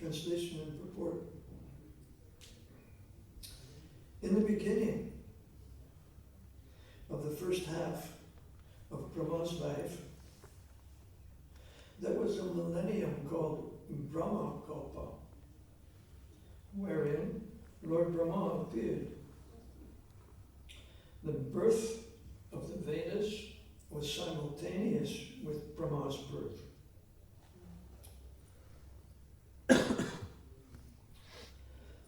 Translation and purport. In the beginning of the first half of Brahma's life, there was a millennium called Brahma Kalpa, wherein Lord Brahma appeared. The birth of the Vedas was simultaneous with Brahma's birth.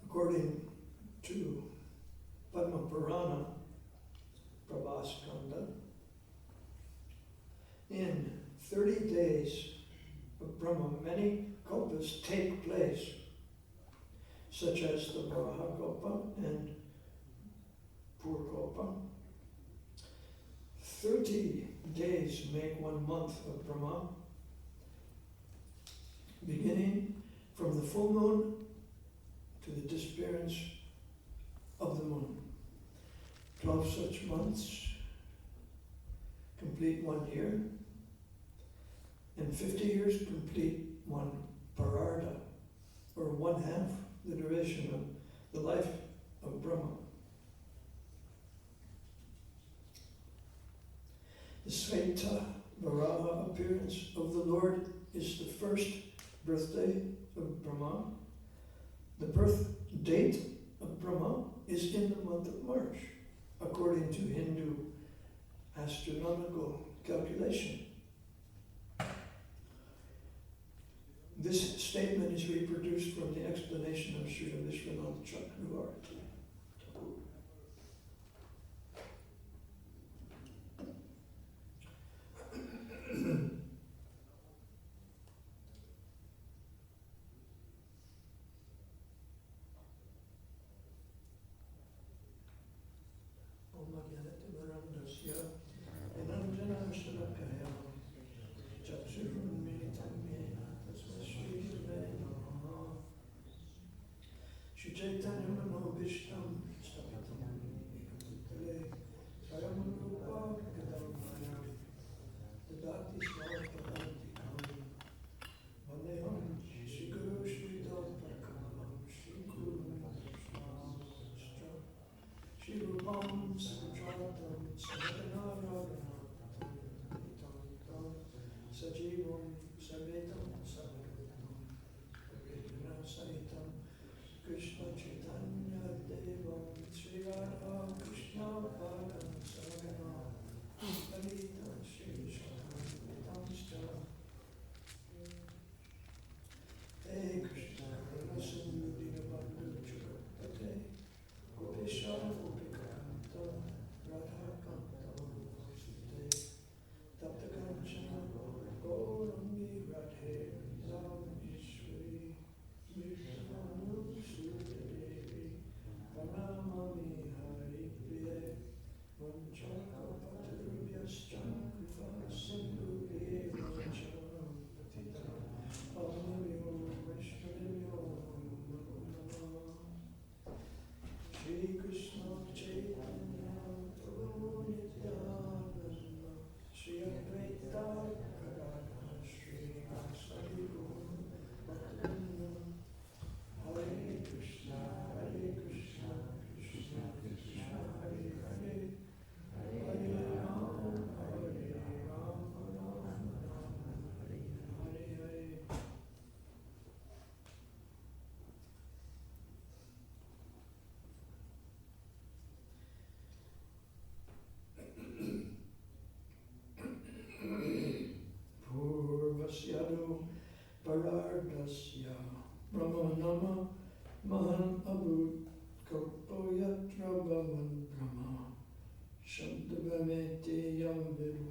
According to Padma Purana, Prabhaskanda, in 30 days of Brahma, many kalpas take place, such as the Varaha Kalpa and Purkalpa. 30 days make 1 month of Brahma, beginning from the full moon to the disappearance of the moon. 12 such months complete 1 year, and 50 years complete 1 pararda, or 1/2 the duration of the life of Brahma. The Sveta Varaha appearance of the Lord is the first birthday of Brahma. The birth date of Brahma is in the month of March, according to Hindu astronomical calculation. This statement is reproduced from the explanation of Srila Vishwanath Chakravarti. Parardasya Brahmanama Mahan Abud Kalpoyatra Bhavan Brahma Shabdavamete Yamviru.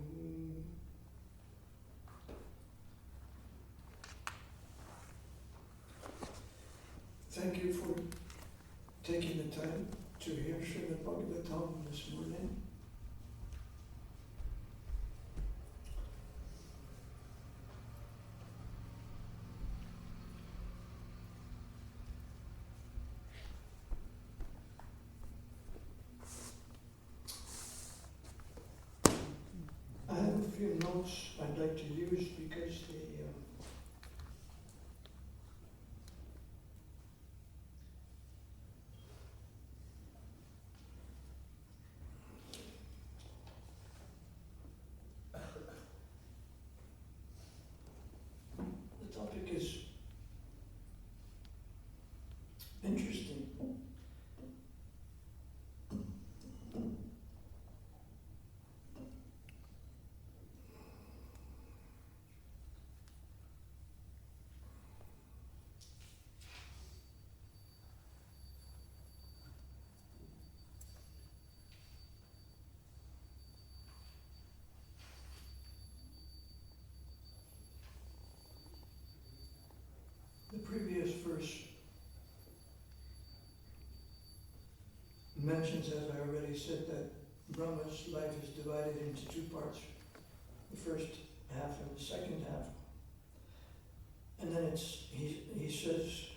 Thank you for taking the time to hear Srimad Bhagavatam this morning. Few notes I'd like to use because previous verse mentions, as I already said, that Brahma's life is divided into two parts, the first half and the second half. And then he says,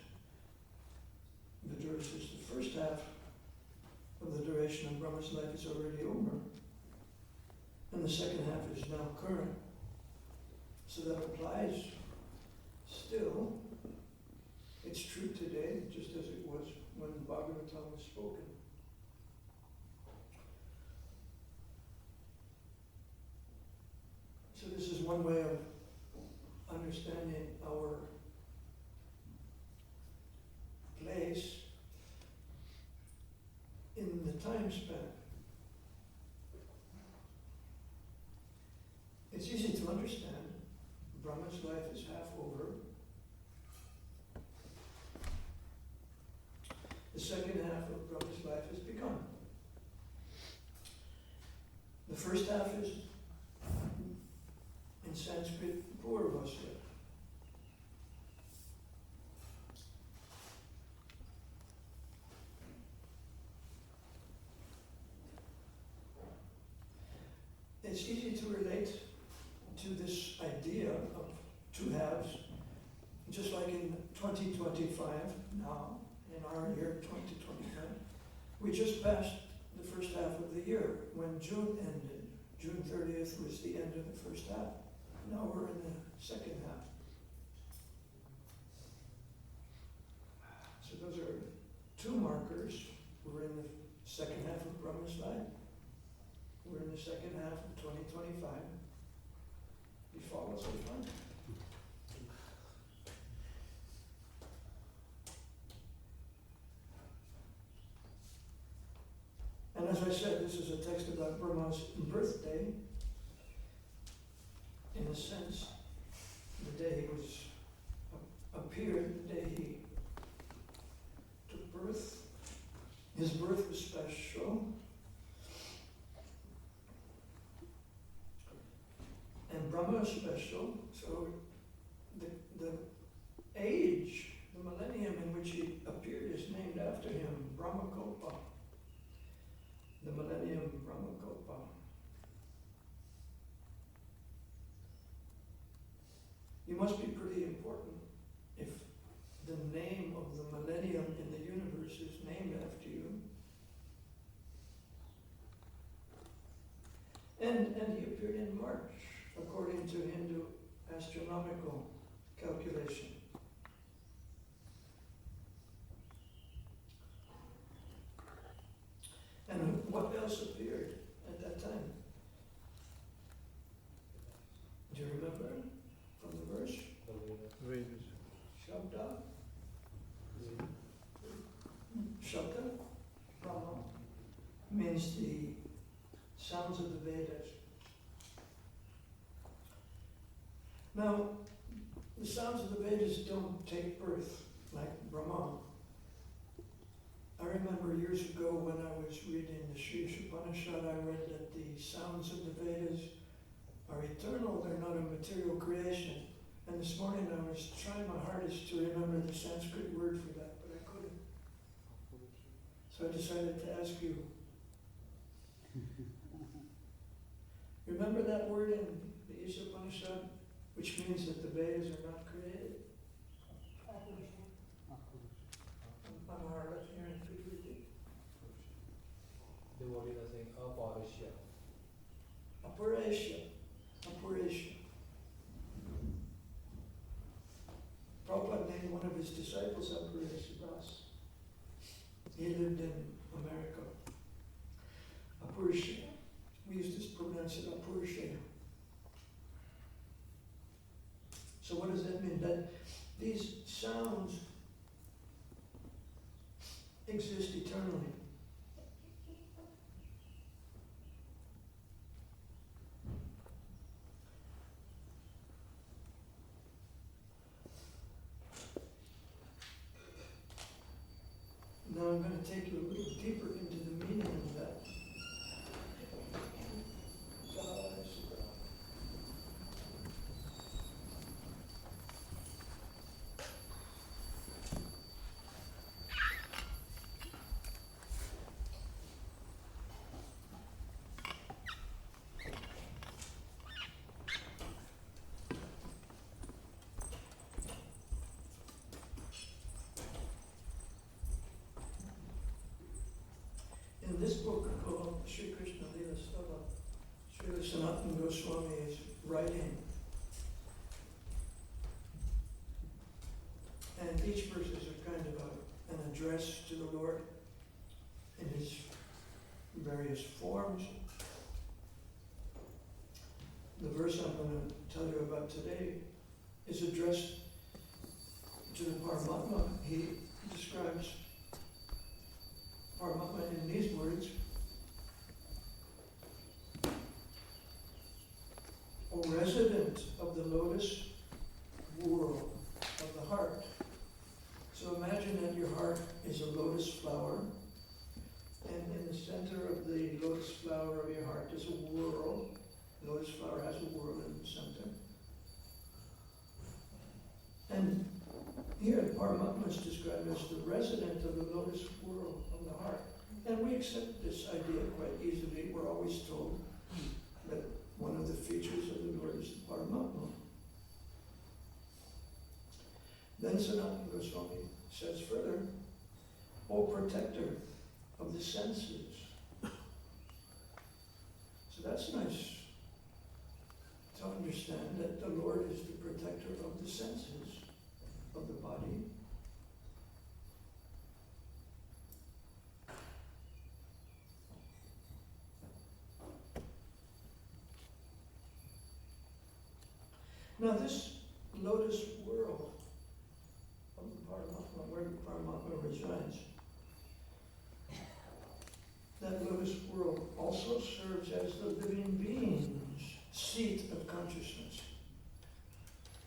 the verse is the first half of the duration of Brahma's life is already over, and the second half is now current. So that applies still. It's true today, just as it was when Bhagavatam was spoken. So this is one way of understanding our place in the time span. It's easy to understand. Brahma's life is half over. The second half of Brahma's life has begun. The first half is, in Sanskrit, Purvasya. It's easy to relate to this idea of two halves, just like in 2025 now, in our year 2025. We just passed the first half of the year when June ended. June 30th was the end of the first half. Now we're in the second half. So those are two markers. We're in the second half of Brahma's life. We're in the second half of 2025. You follow so far? And as I said, this is a text about Brahma's birthday. In a sense, the day he was appeared, the day he took birth. His birth was special. And Brahma is special, so the age, the millennium in which he appeared is named after him, Brahmakalpa. The millennium Brahmakalpa. You must be pretty important if the name of the millennium in the universe is named after you. And he appeared in March, according to Hindu astronomical calculation. And what else appeared at that time? Do you remember from the verse? Shabda? Shabda? Brahma means the sounds of the Vedas. Now, the sounds of the Vedas don't take birth like Brahma. I remember years ago when I was reading the Sri Upanishad, I read that the sounds of the Vedas are eternal, they're not a material creation. And this morning I was trying my hardest to remember the Sanskrit word for that, but I couldn't. So I decided to ask you. Remember that word in the Isha Upanishad, which means that the Vedas are not created? I'm hard of hearing. Devotee is saying aparishya. Aparishya. Aparishya. Prabhupada named one of his disciples Aparishya Das. He lived in America. Aparishya. We used to pronounce it Aparishya. So what does that mean? That these sounds exist eternally. Now I'm going to take you a little deeper into the meaning of that. In this book called Sri Krishna Lila Stava, Srila Sanatana Goswami is writing, and each verse is a kind of an address to the Lord in his various forms. The verse I'm going to tell you about today is addressed to the Paramatma. He describes Paramatma in these words: O resident of the lotus world of the heart. So imagine that your heart is a lotus flower, and in the center of the lotus flower of your heart is a whorl. The lotus flower has a whorl in the center. And here Paramatma is described as the resident of the lotus whorl of the heart. And we accept this idea quite easily. We're always told that one of the features of the Lord is the Paramatma. Then Sanatana Goswami says further, O protector of the senses. So that's nice to understand that the Lord is the protector of the senses of the body. Now this lotus world of the Paramatma, where the Paramatma resides, that lotus world also serves as the living being's seat of consciousness.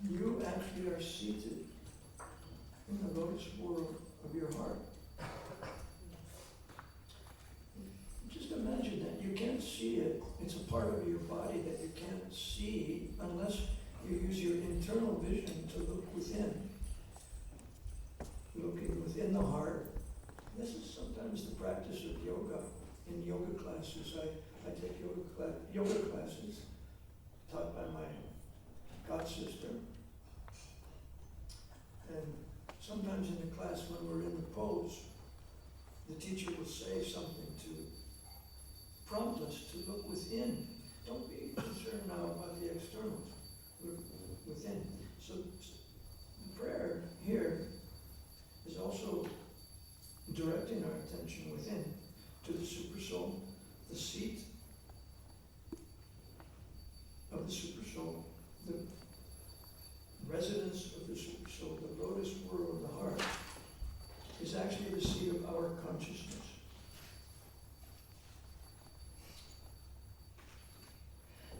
You actually are seated in the lotus world of your heart. Just imagine that. You can't see it. It's a part of your body that you can't see unless you use your internal vision to look within. Looking within the heart. This is sometimes the practice of yoga. In yoga classes, I take yoga classes taught by my god sister. And sometimes in the class when we're in the pose, the teacher will say something to prompt us to look within. Don't be concerned now about the externals. Look within. So the prayer here is also directing our attention within to the super soul, the seat of the super soul, the residence of the super soul, the lotus world of the heart, is actually the seat of our consciousness.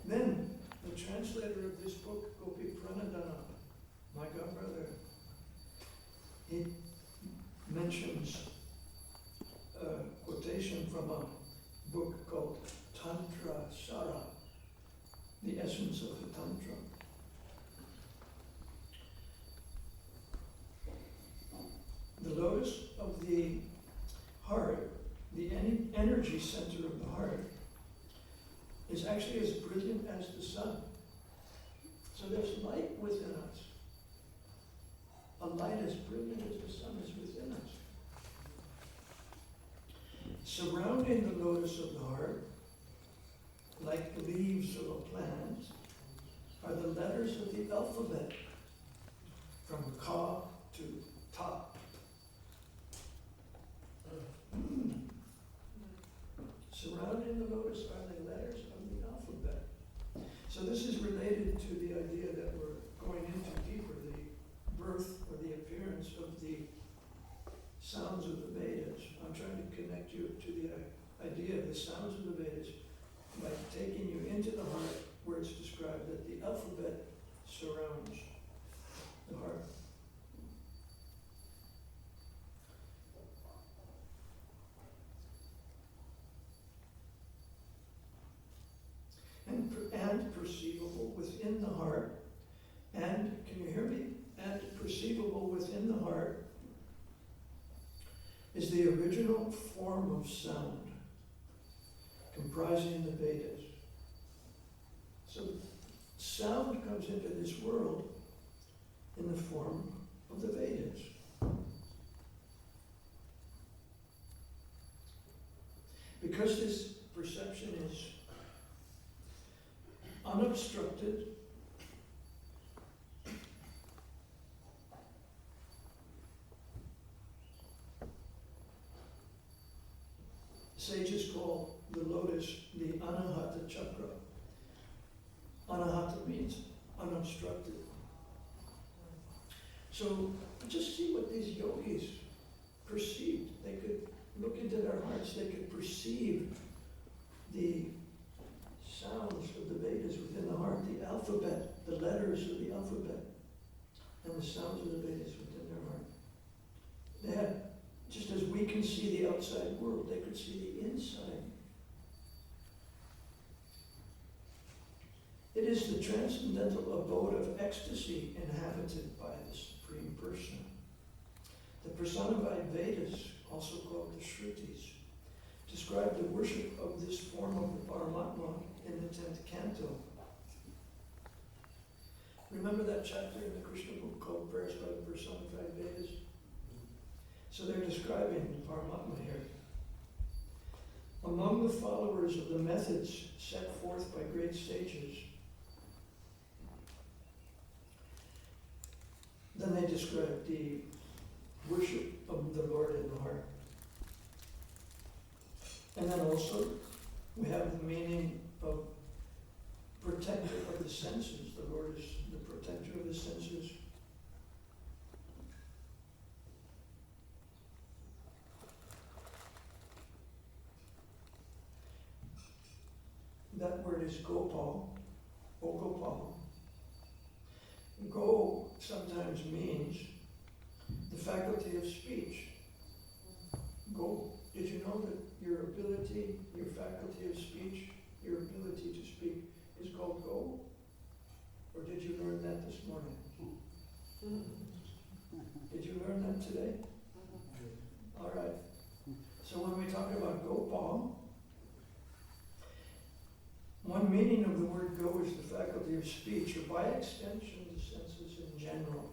Then, the translator of this book, Gopi Pranadana, my godbrother, he mentions a quotation from a book called Tantra Sara, the essence of the Tantra. The lotus of the heart, the energy center of the heart, is actually as brilliant as the sun. So there's light within us. A light as brilliant as the sun is within us. Surrounding the lotus of the heart, like the leaves of a plant, are the letters of the alphabet, from Ka to Ta. Surrounding the lotus are the letters of the alphabet. So this is related to the idea that we're going into deeper, the birth or the appearance of the sounds of the Vedas. I'm trying to connect you to the idea of the sounds of the Vedas by taking you into the heart, where it's described that the alphabet surrounds the heart. And perceivable within the heart, and, can you hear me? And perceivable within the heart is the original form of sound, comprising the Vedas. So sound comes into this world in the form of the Vedas. because this perception is unobstructed, sages call the lotus the anahata chakra. Anahata means unobstructed. So just see what these yogis perceived. They could look into their hearts, they could perceive the sounds of the Vedas within the heart, the alphabet, the letters of the alphabet, and the sounds of the Vedas within their heart. They had, just as we can see the outside world, they could see the inside. It is the transcendental abode of ecstasy inhabited by the Supreme Person. The personified Vedas, also called the Shrutis, describe the worship of this form of the Paramatma in the 10th canto. Remember that chapter in the Krishna book called Prayers by the Personified Vedas? So they're describing the Paramatma here. Among the followers of the methods set forth by great sages, then they describe the worship of the Lord in the heart. And then also, we have the meaning of protector of the senses. The Lord is the protector of the senses. That word is Gopal, or Gopal. Go sometimes means the faculty of speech. Go. Did you know that your ability, your faculty of speech, your ability to speak is called go? Or did you learn that this morning? Did you learn that today? All right. So when we talk about Gopal, one meaning of the word go is the faculty of speech, or by extension, the senses in general.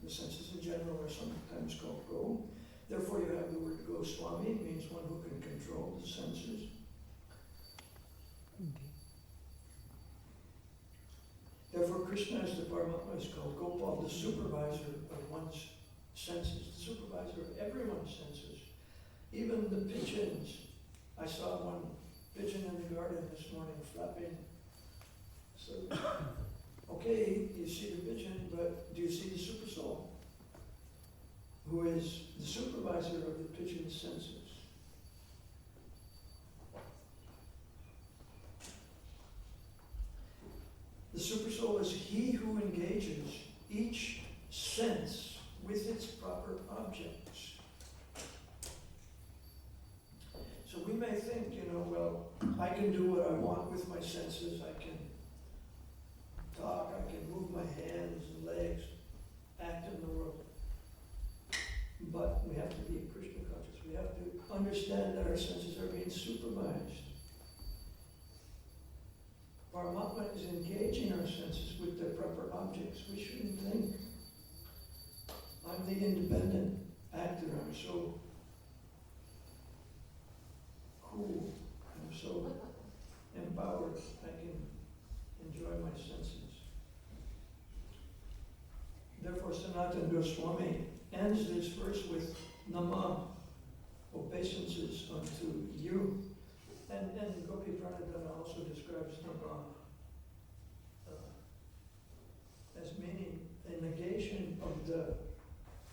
The senses in general are sometimes called go. Therefore, you have the word Goswami. It means one who can control the senses. Therefore, Krishna as the Paramatma is called Gopal, the supervisor of one's senses, the supervisor of everyone's senses. Even the pigeons. I saw one pigeon in the garden this morning flapping. So, okay, you see the pigeon, but do you see the super soul? Who is the supervisor of the pigeon's senses? The super soul is he who engages each sense with its proper objects. So we may think, well, I can do what I want with my senses. I can talk, I can move my hands and legs, act in the world. But we have to be Krishna conscious. We have to understand that our senses are being supervised. Paramatma is engaging our senses with their proper objects. We shouldn't think, I'm the independent actor, I'm so cool, I'm so empowered, I can enjoy my senses. Therefore, Sanatana Goswami ends this verse with Nama, obeisances unto you. And Gopi Pranadana also describes Nama as meaning a negation of the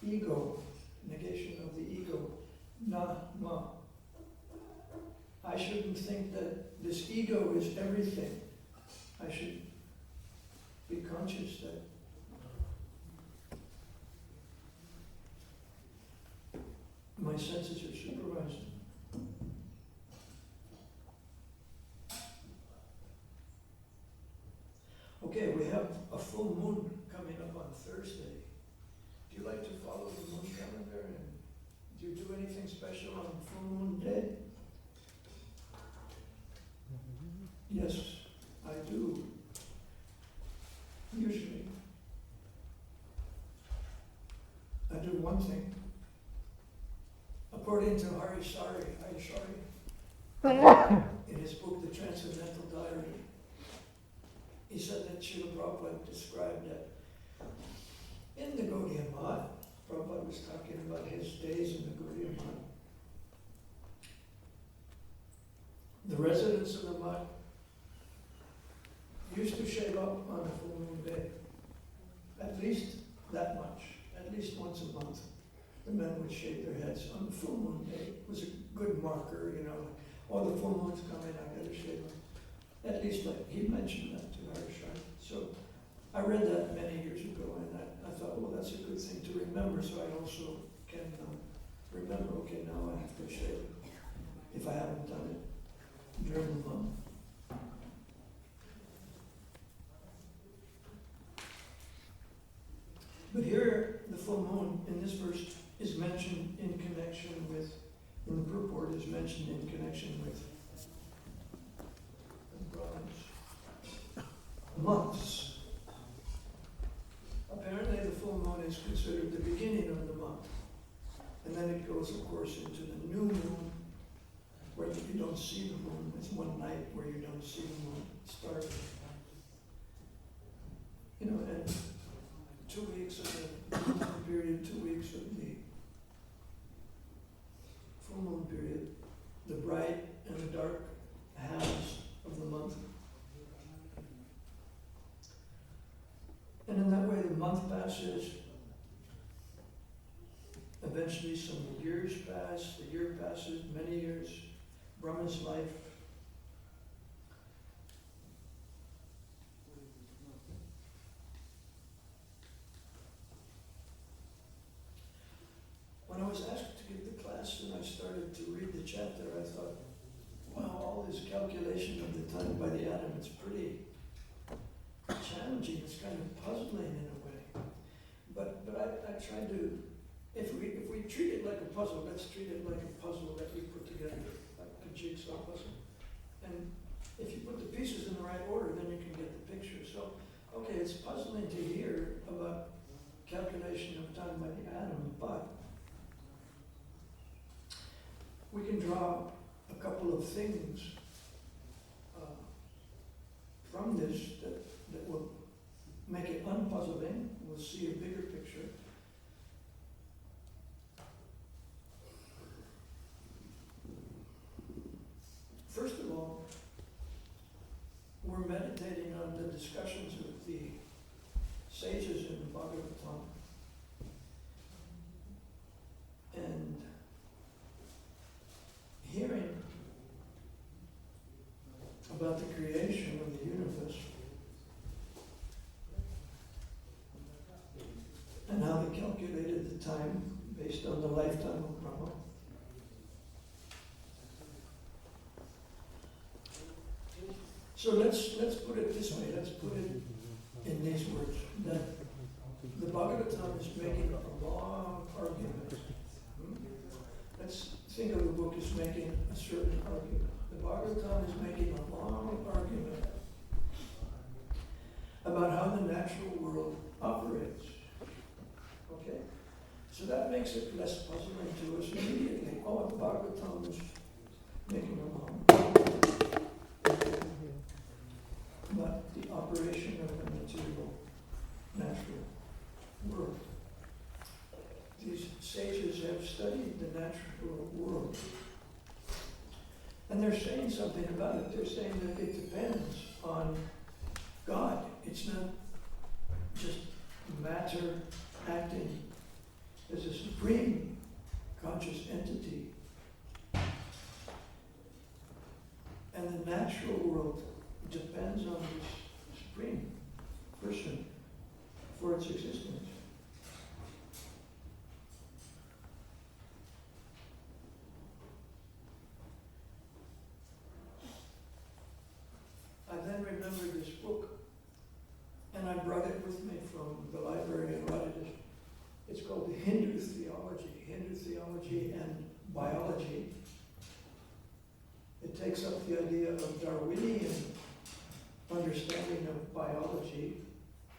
ego, negation of the ego, na-ma. I shouldn't think that this ego is everything. I should be conscious that my senses are supervised. Okay, we have a full moon coming up on Thursday. Do you like to follow the moon calendar? And do you do anything special on full moon day? Yes, I do. Usually. I do one thing. According to Hari Shari, In his book, The Transcendental Diary, he said that Srila Prabhupada described that in the Gaudiya Math, Prabhupada was talking about his days in the Gaudiya Math. The residents of the Math used to shave up on a full moon day. At least that much. At least once a month. The men would shave their heads on the full moon day. It was a good marker, you know. Oh, the full moon's coming, I gotta shave them. At least he mentioned that to Harishai. So I read that many years ago, and I thought, well, that's a good thing to remember, so I also can remember, okay, now I have to shave if I haven't done it during the month. But here, the full moon in this verse is mentioned in connection with, in the purport is mentioned in connection with months. Apparently the full moon is considered the beginning of the month. And then it goes, of course, into the new moon, where you don't see the moon. It's one night where you don't see the moon start. You know, and 2 weeks of the moon period, 2 weeks of the full moon period, the bright and the dark halves of the month. And in that way the month passes, eventually some years pass, the year passes, many years, Brahma's life. When I was asked to give the class and I started to read the chapter, I thought, wow, all this calculation of the time by the atom, it's pretty challenging, it's kind of puzzling in a way. But I tried to, if we treat it like a puzzle, let's treat it like a puzzle that we put together, like a jigsaw puzzle. And if you put the pieces in the right order, then you can get the picture. So, okay, it's puzzling to hear about calculation of time by the atom, but we can draw a couple of things from this that will make it unpuzzling. We'll see a bigger picture. First of all, we're meditating on the discussions of the sages in the Bhagavatam. And hearing about the creation of the universe and how they calculated the time based on the lifetime of Brahma. So let's put it this way, let's put it in these words, that the Bhagavatam is making a long argument. Let's think of the book as making a certain argument. The Bhagavatam is making a long argument about how the natural world operates. Okay? So that makes it less puzzling to us immediately. Oh, the Bhagavatam is making a long argument about the operation of the material natural world. These sages have studied the natural world. And they're saying something about it. They're saying that it depends on God. It's not just matter acting as a supreme conscious entity. And the natural world depends on this supreme person for its existence. I then remembered this book, and I brought it with me from the library and read it. It's called Hindu Theology and Biology. It takes up the idea of Darwinian understanding of biology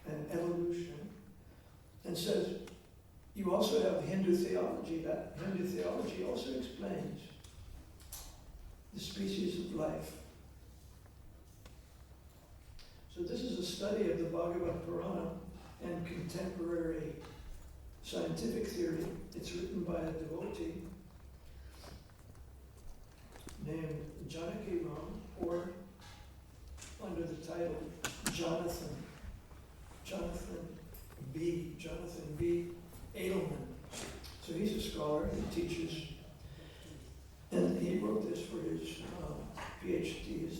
and evolution, and says you also have Hindu theology. That Hindu theology also explains the species of life. So this is a study of the Bhagavad Purana and contemporary scientific theory. It's written by a devotee named Janaki Ram, or under the title Jonathan B. Edelman. So he's a scholar, he teaches, and he wrote this for his PhD, his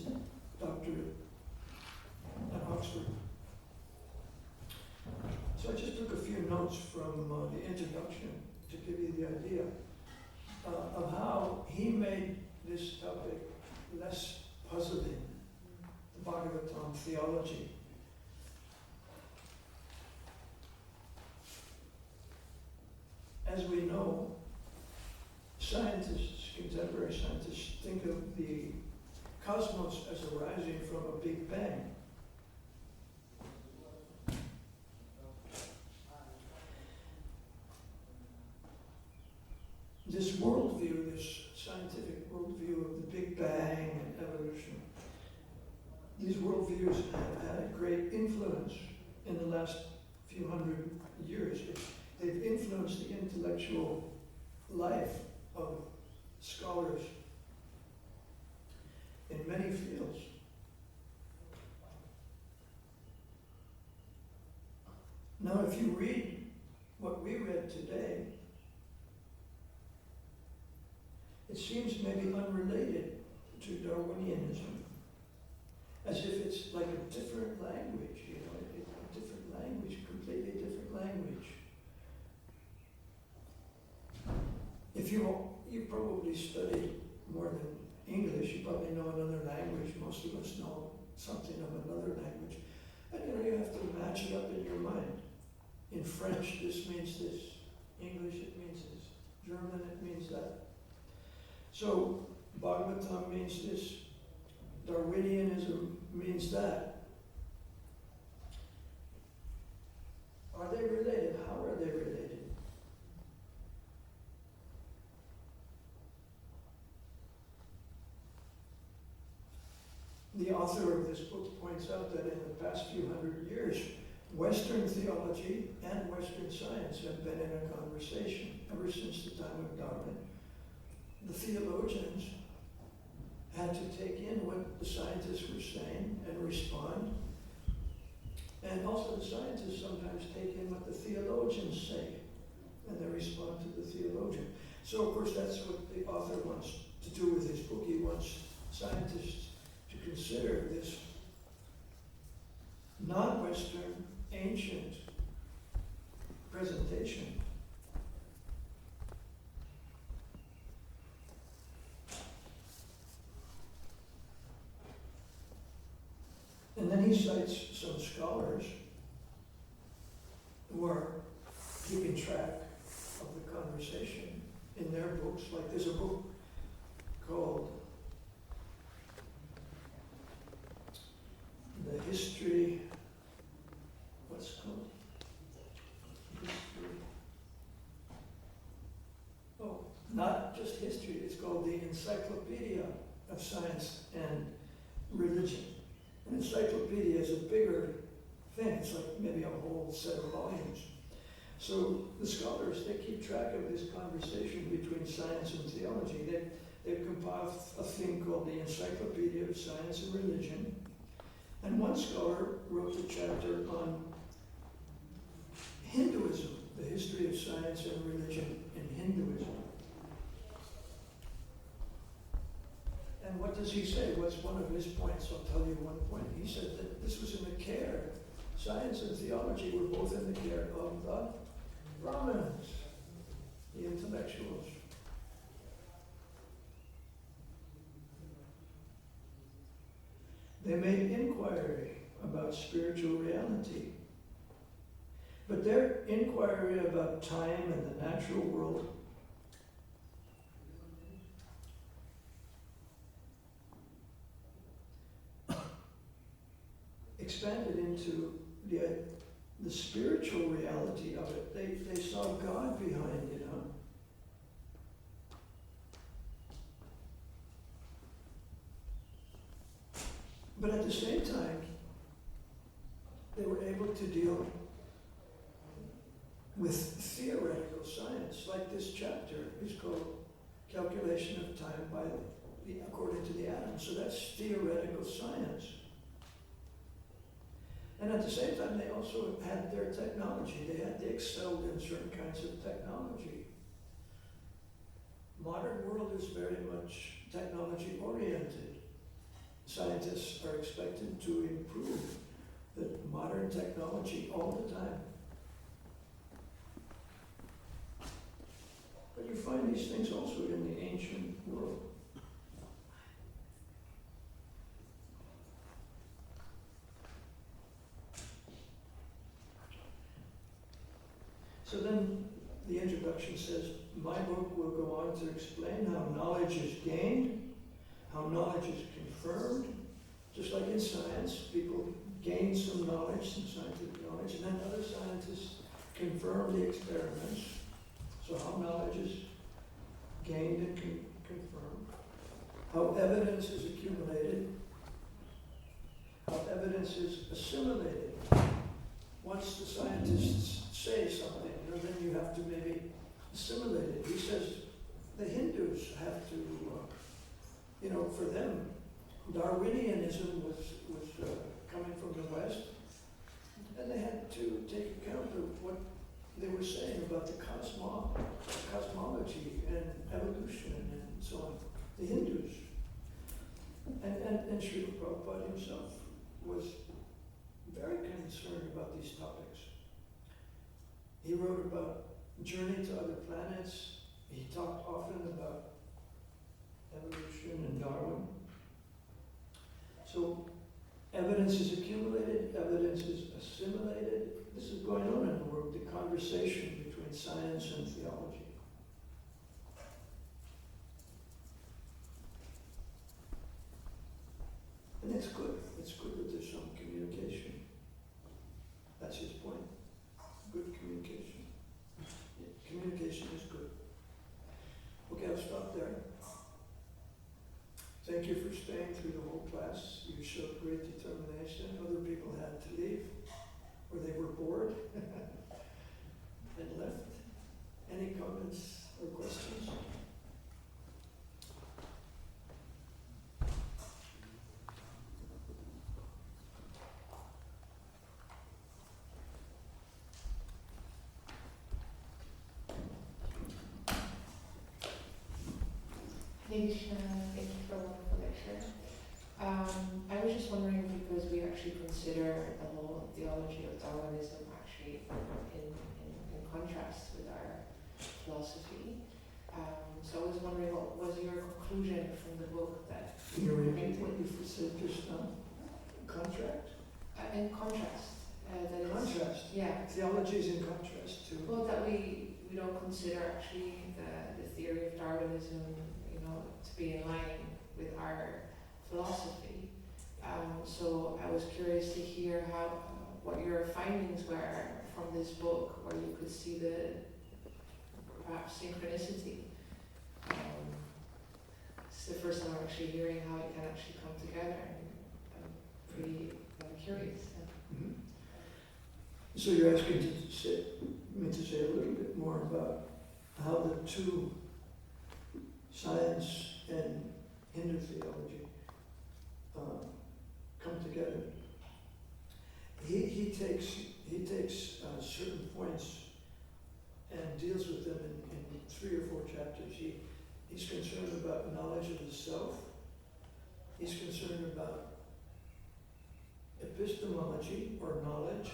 doctorate at Oxford. So I just took a few notes from the introduction to give you the idea of how he made this topic less puzzling, the Bhagavatam theology. As we know, scientists, contemporary scientists, think of the cosmos as arising from a Big Bang. This worldview, this scientific worldview of the Big Bang and evolution, these worldviews have had a great influence in the last few hundred years. They've influenced the intellectual life of scholars in many fields. Now, if you read what we read today, it seems maybe unrelated to Darwinianism, as if it's like a different language, a different language, completely different language. If you probably studied more than English, you probably know another language. Most of us know something of another language. And you have to match it up in your mind. In French, this means this. English, it means this. German, it means that. So, Bhagavatam means this. Darwinianism means that. Are they related? How are they related? The author of this book points out that in the past few hundred years, Western theology and Western science have been in a conversation ever since the time of Darwin. The theologians had to take in what the scientists were saying and respond. And also the scientists sometimes take in what the theologians say and they respond to the theologian. So of course that's what the author wants to do with his book. He wants scientists to consider this non-Western, ancient presentation. And then he cites some scholars who are keeping track of the conversation in their books. Like there's a book called The History, what's it called? History. Oh, not just history, it's called the Encyclopedia of Science and Religion. An encyclopedia is a bigger thing. It's like maybe a whole set of volumes. So the scholars, they keep track of this conversation between science and theology. They've compiled a thing called the Encyclopedia of Science and Religion. And one scholar wrote a chapter on Hinduism, the history of science and religion in Hinduism. And what does he say? What's one of his points? I'll tell you one point. He said that this was in the care. Science and theology were both in the care of the Brahmins, the intellectuals. They made inquiry about spiritual reality. But their inquiry about time and the natural world expanded into the spiritual reality of it. They saw God behind it, But at the same time, they were able to deal with theoretical science, like this chapter is called Calculation of Time according to the Atom. So that's theoretical science. And at the same time, they also had their technology. They excelled in certain kinds of technology. Modern world is very much technology oriented. Scientists are expected to improve the modern technology all the time. But you find these things also in the ancient world. So then the introduction says, my book will go on to explain how knowledge is gained, how knowledge is confirmed. Just like in science, people gain some knowledge, some scientific knowledge, and then other scientists confirm the experiments. So how knowledge is gained and confirmed, how evidence is accumulated, how evidence is assimilated. Once the scientists say something, then you have to maybe assimilate it. He says the Hindus have to, for them, Darwinianism was coming from the West, and they had to take account of what they were saying about the cosmology and evolution and so on. The Hindus. And Srila Prabhupada himself was very concerned about these topics. He wrote about journey to other planets. He talked often about evolution and Darwin. So evidence is accumulated, evidence is assimilated. This is going on in the world, the conversation between science and theology. And it's good. It's good that there's some communication. That's his point. Good communication. Yeah, communication is good. Okay, I'll stop there. Thank you for staying through the whole class. You showed great determination. Other people had to leave, or they were bored and left. Any comments or questions? Thank you for a wonderful lecture. I was just wondering, because we actually consider the whole theology of Darwinism actually in contrast with our philosophy. So I was wondering, what was your conclusion from the book that Can you repeat what you said just now? Contract? in contrast, that it's, Contrast. yeah, Theology is in contrast to. well, that we don't consider actually the theory of Darwinism, to be in line with our philosophy. So I was curious to hear what your findings were from this book, where you could see the perhaps synchronicity. It's the first time I'm actually hearing how it can actually come together, and I'm pretty curious. Mhm. So you're asking me to say a little bit more about how the two, science and Hindu theology, come together. He takes certain points and deals with them in 3 or 4 chapters. He's concerned about knowledge of the self. He's concerned about epistemology, or knowledge,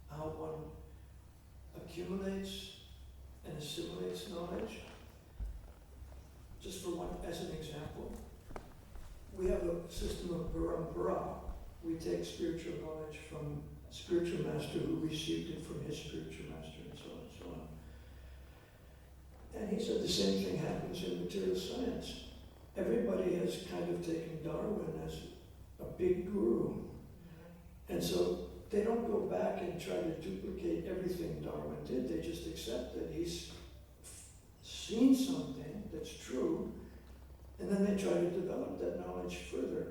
how one accumulates and assimilates knowledge. Just for one, as an example, we have a system of parampara. We take spiritual knowledge from a spiritual master who received it from his spiritual master, and so on and so on. And he said the same thing happens in material science. Everybody has kind of taken Darwin as a big guru. And so they don't go back and try to duplicate everything Darwin did. They just accept that he's seen something that's true, and then they try to develop that knowledge further.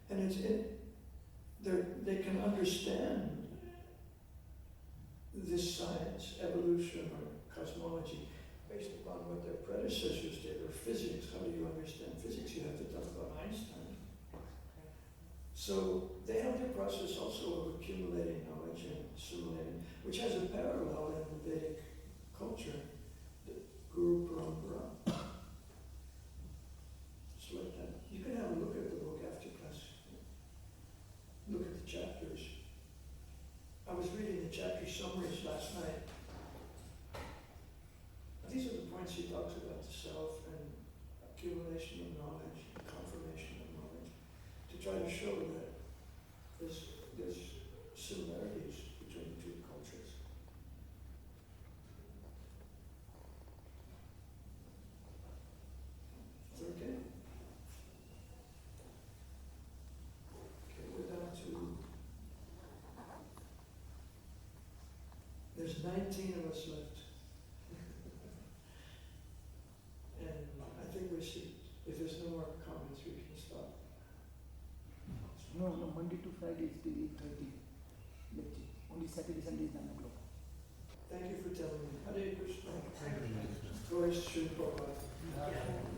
And they can understand this science, evolution or cosmology, based upon what their predecessors did, or physics. How do you understand physics? You have to talk about Einstein. So they have the process also of accumulating knowledge and assimilating, which has a parallel in the Vedic culture, the Guru Parampara. It's like that. You can have a look at the book after class. Look at the chapters. I was reading the chapter summaries last night. These are the points he talks about the self and accumulation of knowledge, confirmation of knowledge, to try to show that there's similarities between the two cultures. Is that okay? Okay, we're down to, there's 19 of us left. And I think we should, if there's no more comments, we can stop. No, Monday to Friday is till 8:30 lecture. Only Saturday, Sunday is 9 o'clock. Thank you for telling me. Hare Krishna. Thank you. Glories to Prabhupada.